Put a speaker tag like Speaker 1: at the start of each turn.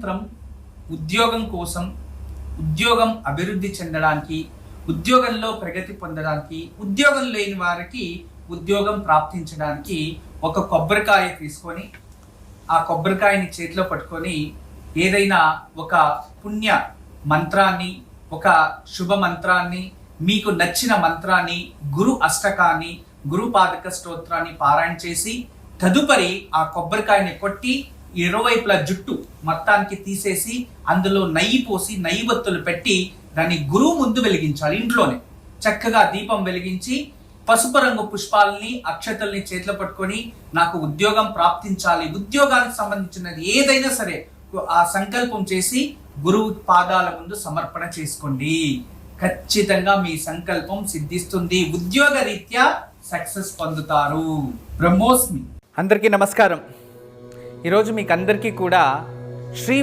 Speaker 1: మంత్రం ఉద్యోగం కోసం, ఉద్యోగం అభివృద్ధి చెందడానికి, ఉద్యోగంలో ప్రగతి పొందడానికి, ఉద్యోగం లేని వారికి ఉద్యోగం ప్రాప్తించడానికి ఒక కొబ్బరికాయ తీసుకొని ఆ కొబ్బరికాయని చేతిలో పట్టుకొని ఏదైనా ఒక పుణ్య మంత్రాన్ని, ఒక శుభ మంత్రాన్ని, మీకు నచ్చిన మంత్రాన్ని, గురు అష్టకాన్ని, గురు పాదక స్తోత్రాన్ని పారాయణ చేసి తదుపరి ఆ కొబ్బరికాయని కొట్టి ఇరువైపులా జుట్టు మొత్తానికి తీసేసి అందులో నెయ్యి పోసి నెయ్యి బొత్తులు పెట్టి దాన్ని గురువు ముందు వెలిగించాలి. ఇంట్లోనే చక్కగా దీపం వెలిగించి పసుపు రంగు పుష్పాలని, అక్షతల్ని చేతిలో పట్టుకొని నాకు ఉద్యోగం ప్రాప్తించాలి, ఉద్యోగానికి సంబంధించినది ఏదైనా సరే ఆ సంకల్పం చేసి గురువు పాదాల ముందు సమర్పణ చేసుకోండి. ఖచ్చితంగా మీ సంకల్పం సిద్ధిస్తుంది, ఉద్యోగ రీత్యా సక్సెస్ పొందుతారు. బ్రహ్మోస్మి. అందరికీ నమస్కారం. ఈరోజు మీకు అందరికీ కూడా శ్రీ